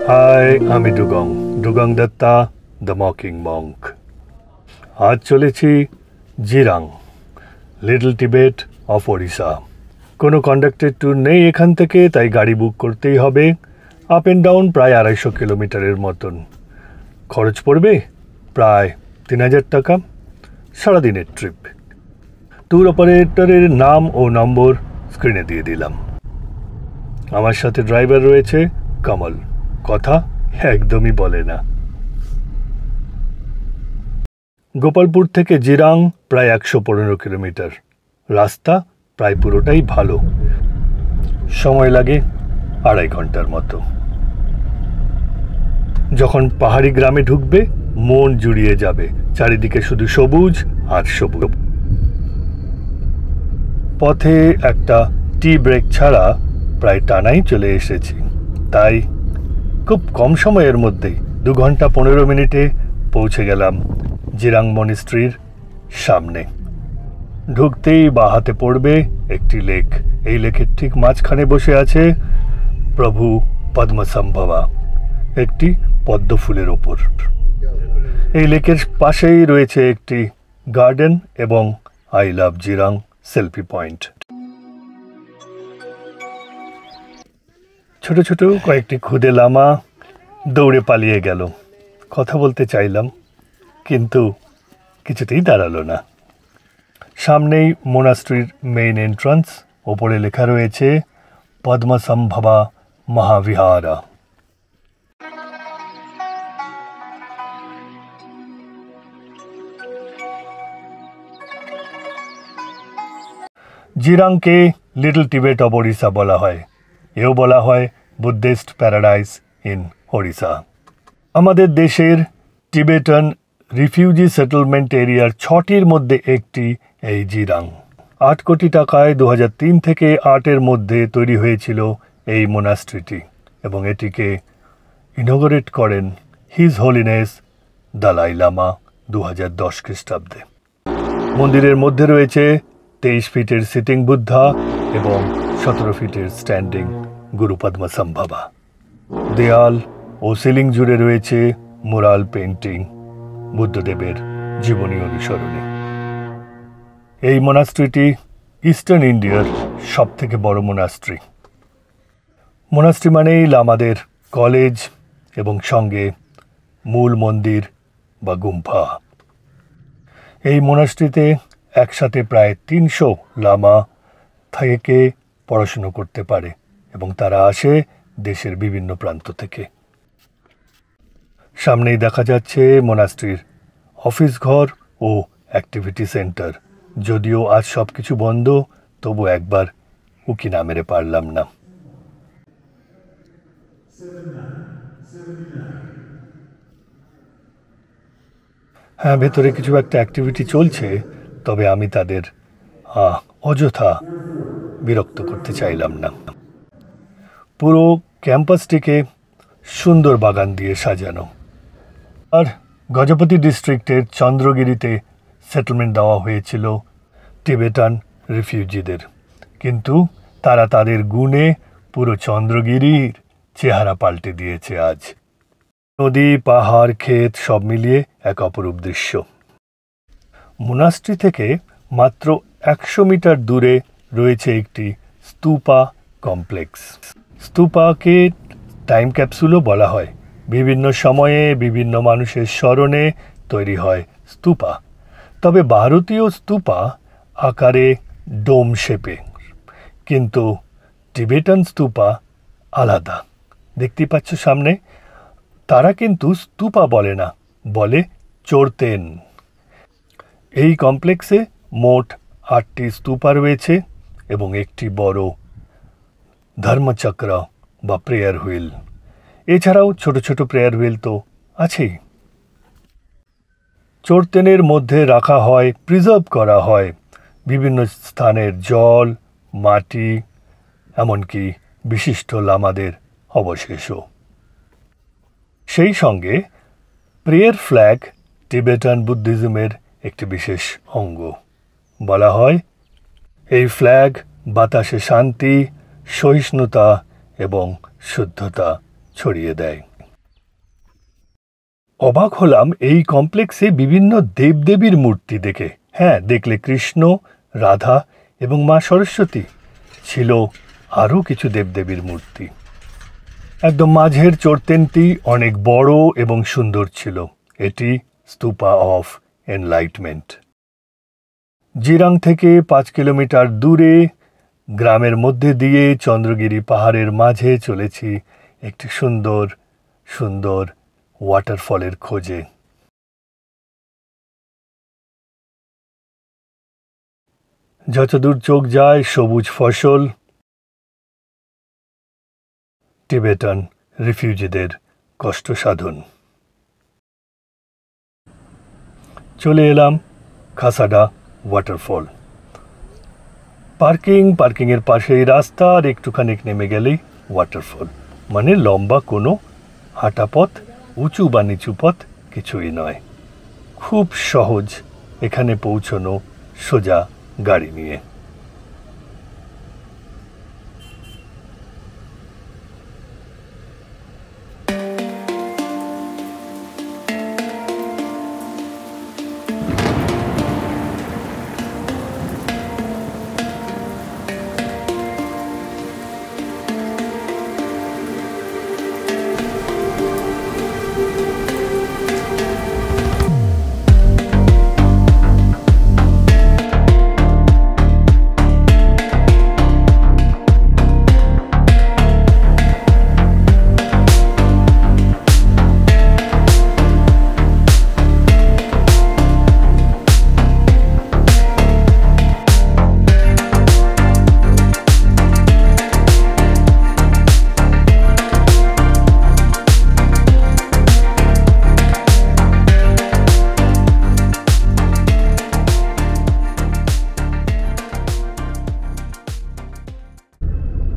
High, আমি ডুগং Dutta, the mocking monk. আজ চলেছি Jirang, little Tibet of Odisha. কোনো কন্ডাক্টেড ট্যুর নেই এখান থেকে, তাই গাড়ি বুক করতেই হবে। আপ অ্যান্ড ডাউন প্রায় 250 কিলোমিটারের মতন। খরচ পড়বে প্রায় 3000 টাকা, সারাদিনের ট্রিপ। ট্যুর অপারেটরের নাম ও নম্বর স্ক্রিনে দিয়ে দিলাম। আমার সাথে ড্রাইভার রয়েছে কমল, কথা একদমই বলে না। গোপালপুর থেকে জিরাং প্রায় 115 কিলোমিটার। রাস্তা প্রায় পুরোটাই ভালো, সময় লাগে 2.5 ঘন্টার মতো। যখন পাহাড়ি গ্রামে ঢুকবে মন জুড়িয়ে যাবে, চারিদিকে শুধু সবুজ আর সবুজ। পথে একটা টি ব্রেক ছাড়া প্রায় টানাই চলে এসেছি, তাই খুব কম সময়ের মধ্যেই 2 ঘন্টা 15 মিনিটে পৌঁছে গেলাম জিরাং মনিস্ট্রির সামনে। ঢুকতেই বা হাতে পড়বে একটি লেক। এই লেকের ঠিক মাঝখানে বসে আছে প্রভু পদ্মসম্ভবা, একটি পদ্ম ফুলের ওপর। এই লেকের পাশেই রয়েছে একটি গার্ডেন এবং I love Jirang selfie point. ছোট ছোট কয়েকটি খুদে লামা দৌড়ে পালিয়ে গেল। কথা বলতে চাইলাম, কিন্তু কিছুতেই দাঁড়ালো না। সামনেই মোনাস্ট্রির মেইন এন্ট্রান্স, ওপরে লেখা রয়েছে পদ্মসম্ভবা মহাবিহারা। জিরাংকে লিটল টিবেট অব ওড়িশা বলা হয়। এও বলা হয় বুদ্ধিস্ট প্যারাডাইস ইন ওড়িশা। আমাদের দেশের টিবেটান রিফিউজি সেটেলমেন্ট এরিয়ার 6টির মধ্যে একটি এই জিরাং। 8 কোটি টাকায় 2003 থেকে 8-এর মধ্যে তৈরি হয়েছিল এই মোনাস্ট্রিটি, এবং এটিকে ইনগরেট করেন হিজ হোলিনেস দালাই লামা 2010 খ্রিস্টাব্দে। মন্দিরের মধ্যে রয়েছে 23 ফিটের সিটিং বুদ্ধা এবং 17 ফিটের স্ট্যান্ডিং গুরু পদ্মসম্ভবা। দেয়াল ও সিলিং জুড়ে রয়েছে মুরাল পেন্টিং বুদ্ধদেবের জীবনী অনুসরণে। এই মোনাস্ট্রিটি ইস্টার্ন ইন্ডিয়ার সবথেকে বড় মোনাস্ট্রি। মোনাস্ট্রি মানেই লামাদের কলেজ এবং সঙ্গে মূল মন্দির বা গুম্ফা। এই মোনাস্ট্রিতে একসাথে প্রায় 300 লামা থেকে পড়াশুনো করতে পারে, এবং তারা আসে দেশের বিভিন্ন প্রান্ত থেকে। সামনেই দেখা যাচ্ছে মোনাস্ট্রির অফিস ঘর ও অ্যাক্টিভিটি সেন্টার। যদিও আজ সব কিছু বন্ধ, তবু একবার উকি না মেরে পারলাম না। হ্যাঁ, ভেতরে কিছু একটা অ্যাক্টিভিটি চলছে, তবে আমি তাদের অযথা বিরক্ত করতে চাইলাম না। পুরো ক্যাম্পাসটিকে সুন্দর বাগান দিয়ে সাজানো। আর গজপতি ডিস্ট্রিক্টের চন্দ্রগিরিতে সেটেলমেন্ট দেওয়া হয়েছিল টিবেটান রিফিউজিদের, কিন্তু তারা তাদের গুণে পুরো চন্দ্রগিরির চেহারা পাল্টে দিয়েছে আজ। নদী, পাহাড়, ক্ষেত সব মিলিয়ে এক অপরূপ দৃশ্য। মোনাস্ট্রি থেকে মাত্র 100 মিটার দূরে রয়েছে একটি স্তূপা কমপ্লেক্স। স্তূপাকে টাইম ক্যাপসুলও বলা হয়। বিভিন্ন সময়ে বিভিন্ন মানুষের স্মরণে তৈরি হয় স্তূপা। তবে ভারতীয় স্তূপা আকারে ডোম শেপে, কিন্তু টিবেটান স্তূপা আলাদা। দেখতে পাচ্ছ সামনে, তারা কিন্তু স্তূপা বলে না, বলে চড়তেন। এই কমপ্লেক্সে মোট 8টি স্তূপা রয়েছে এবং একটি বড় ধর্মচক্র বা প্রেয়ার হুইল। এছাড়াও ছোট ছোট প্রেয়ার হুইল তো আছেই। চড়তেনের মধ্যে রাখা হয়, প্রিজার্ভ করা হয় বিভিন্ন স্থানের জল, মাটি, এমনকি বিশিষ্ট লামাদের অবশেষও। সেই সঙ্গে প্রেয়ার ফ্ল্যাগ টিবেটান বুদ্ধিজমের একটি বিশেষ অঙ্গ। বলা হয় এই ফ্ল্যাগ বাতাসে শান্তি, সহিষ্ণুতা এবং শুদ্ধতা ছড়িয়ে দেয়। অবাক হলাম এই কমপ্লেক্সে বিভিন্ন দেবদেবীর মূর্তি দেখে। হ্যাঁ, দেখলে কৃষ্ণ, রাধা এবং মা সরস্বতী, ছিল আরও কিছু দেবদেবীর মূর্তি। একদম মাঝের চর্তেনটি অনেক বড় এবং সুন্দর ছিল। এটি স্তূপা অফ এনলাইটমেন্ট। জিরাং থেকে 5 কিলোমিটার দূরে গ্রামের মধ্যে দিয়ে চন্দ্রগিরি পাহাড়ের মাঝে চলেছি একটি সুন্দর সুন্দর ওয়াটারফলের খোঁজে। যতদূর চোখ যায় সবুজ ফসল, টিবেটান রিফিউজিদের কষ্ট সাধন। চলে এলাম খাসাডা ওয়াটারফল। পার্কিংয়ের পাশেই রাস্তা, আর একটুখানি নেমে গেলেই ওয়াটারফল। মানে লম্বা কোনো হাঁটা পথ, উঁচু বা নিচু পথ কিছুই নয়। খুব সহজ এখানে পৌঁছানো সোজা গাড়ি নিয়ে।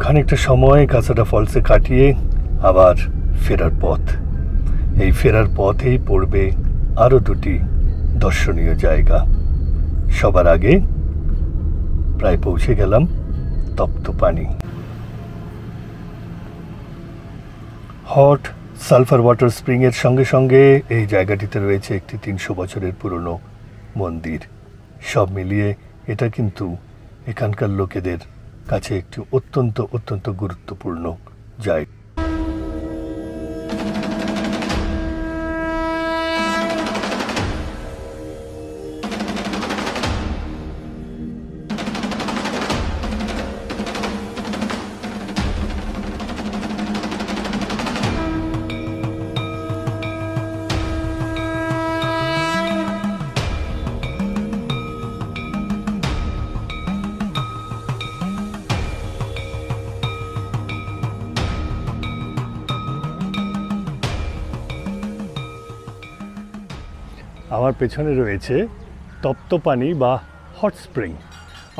খানিকটা সময় কাসাডা ফলসে কাটিয়ে আবার ফেরার পথ। এই ফেরার পথেই পড়বে আরও দুটি দর্শনীয় জায়গা। সবার আগে প্রায় পৌঁছে গেলাম তপ্ত পানি। হট সালফার ওয়াটার স্প্রিংয়ের সঙ্গে সঙ্গে এই জায়গাটিতে রয়েছে একটি 300 বছরের পুরনো মন্দির। সব মিলিয়ে এটা কিন্তু এখানকার লোকেদের কাছে একটি অত্যন্ত গুরুত্বপূর্ণ জায়গা। আমার পেছনে রয়েছে তপ্ত পানি বা হট স্প্রিং।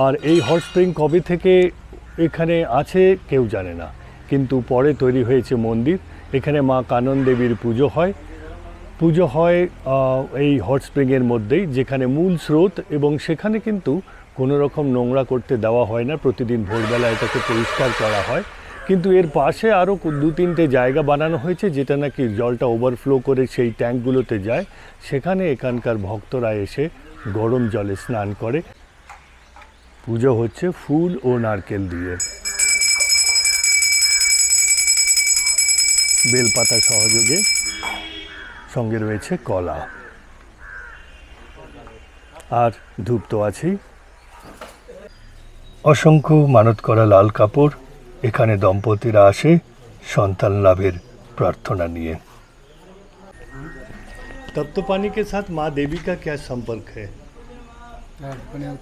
আর এই হট স্প্রিং কবে থেকে এখানে আছে কেউ জানে না, কিন্তু পরে তৈরি হয়েছে মন্দির। এখানে মা কানন দেবীর পুজো হয় এই হট স্প্রিংয়ের মধ্যেই, যেখানে মূল স্রোত, এবং সেখানে কিন্তু কোনো রকম নোংরা করতে দেওয়া হয় না। প্রতিদিন ভোরবেলা এটাকে পরিষ্কার করা হয়। কিন্তু এর পাশে আরও 2-3টে জায়গা বানানো হয়েছে, যেটা নাকি জলটা ওভারফ্লো করে সেই ট্যাঙ্কগুলোতে যায়। সেখানে এখানকার ভক্তরা এসে গরম জলে স্নান করে। পুজো হচ্ছে ফুল ও নারকেল দিয়ে, বেলপাতা সহযোগে, সঙ্গে রয়েছে কলা, আর ধূপ তো আছেই। অসংখ্য মানত করা লাল কাপড়। এখানে দম্পতিরা আসে সন্তান লাভের प्रार्थना निये। तप्त पानी के साथ माँ देवी का क्या संपर्क है?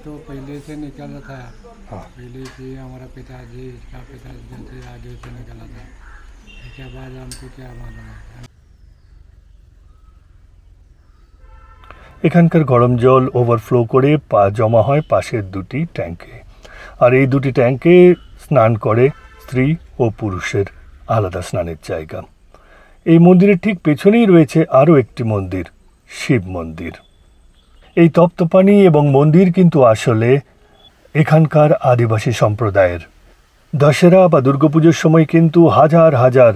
तो पहले से निकला था। हाँ। पहले से हमारा पिताजी, इसका पिताजी से आगे से निकला था। इसके बाद हमको क्या मालूम है। এখানকার গরম জল ওভারফ্লো করে জমা হয় পাশের দুটি ট্যাঙ্কে, আর এই দুটি ট্যাঙ্কে স্নান করে স্ত্রী ও পুরুষের আলাদা স্নানের জায়গা। এই মন্দিরের ঠিক পেছনেই রয়েছে আরও একটি মন্দির, শিব মন্দির। এই তপ্তপানি এবং মন্দির কিন্তু আসলে এখানকার আদিবাসী সম্প্রদায়ের। দশেরা বা দুর্গাপুজোর সময় কিন্তু হাজার হাজার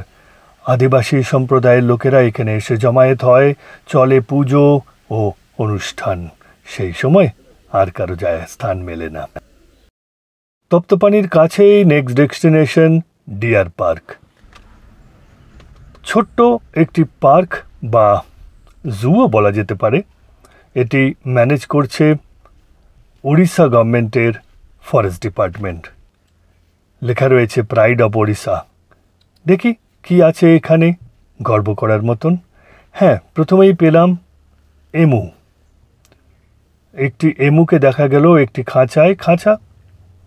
আদিবাসী সম্প্রদায়ের লোকেরা এখানে এসে জমায়েত হয়, চলে পুজো ও অনুষ্ঠান। সেই সময় আর কারো যায় স্থান মেলে না। তপ্তপানির কাছেই নেক্সট ডেস্টিনেশন ডিয়ার পার্ক। ছোট্ট একটি পার্ক বা জুও বলা যেতে পারে। এটি ম্যানেজ করছে উড়িষ্যা গভর্নমেন্টের ফরেস্ট ডিপার্টমেন্ট। লেখা রয়েছে প্রাইড অফ ওড়িশা। দেখি কি আছে এখানে গর্ব করার মতন। হ্যাঁ, প্রথমেই পেলাম এমু। একটি এমুকে দেখা গেল একটি খাঁচা,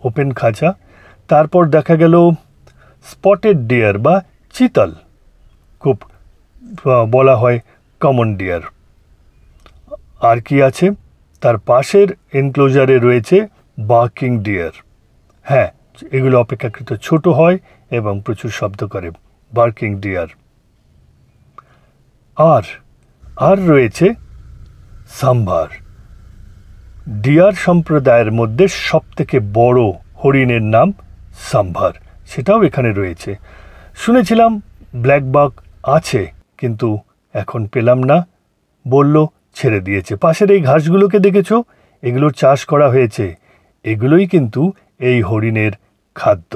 ওপেন খাঁচা। তারপর দেখা গেল স্পটেড ডিয়ার বা চিতল, খুব বলা হয় কমন ডিয়ার। আর কি আছে, তার পাশের এনক্লোজারে রয়েছে বার্কিং ডিয়ার। হ্যাঁ, এগুলো অপেক্ষাকৃত ছোট হয় এবং প্রচুর শব্দ করে, বার্কিং ডিয়ার। আর রয়েছে সাম্ভার। ডিয়ার সম্প্রদায়ের মধ্যে সবথেকে বড় হরিণের নাম সাম্ভার, সেটাও এখানে রয়েছে। শুনেছিলাম ব্ল্যাক বাক আছে, কিন্তু এখন পেলাম না, বলল ছেড়ে দিয়েছে। পাশের এই ঘাসগুলোকে দেখেছো, এগুলোর চাষ করা হয়েছে। এগুলোই কিন্তু এই হরিণের খাদ্য।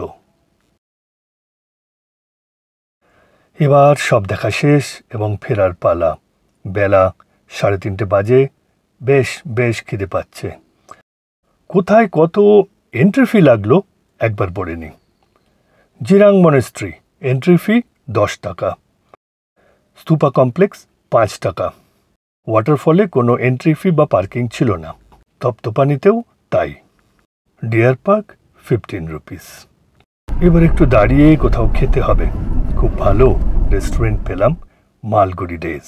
এবার সব দেখা শেষ এবং ফেরার পালা। বেলা 3:30 বাজে। বেশ খিদে পাচ্ছে। কোথায় কত এন্ট্রি ফি লাগলো একবার পড়ে নি। জিরাং মনেস্ট্রি এন্ট্রি ফি 10 টাকা, স্তূপা কমপ্লেক্স 5 টাকা। ওয়াটারফলে কোনো এন্ট্রি ফি বা পার্কিং ছিল না, তপ্তপানিতেও তাই। Deer park 15 rupees. এবার একটু দাঁড়িয়ে কোথাও খেতে হবে। খুব ভালো রেস্টুরেন্ট পেলাম, মালগুড়ি ডেজ।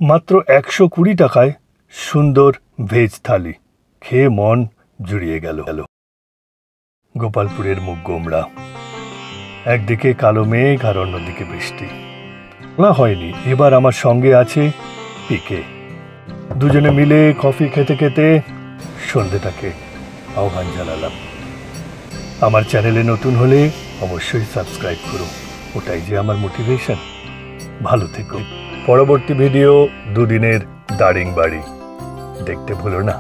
মাত্র 120 টাকায় সুন্দর ভেজ থালি, খেয়ে মন জুড়িয়ে গেল। গোপালপুরের মুখ গোমড়া, একদিকে কালো মেঘ আর অন্যদিকে বৃষ্টি। বলা হয়নি, এবার আমার সঙ্গে আছে পিকে। দুজনে মিলে কফি খেতে খেতে সন্ধ্যেটাকে আহ্বান জানালাম। আমার চ্যানেলে নতুন হলে অবশ্যই সাবস্ক্রাইব করো, ওটাই যে আমার মোটিভেশন। ভালো থেকো। পরবর্তী ভিডিও 2 দিনের দারিংবাড়ি দেখতে ভুলো না।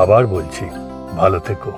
আবার বলছি, ভালো থেকো।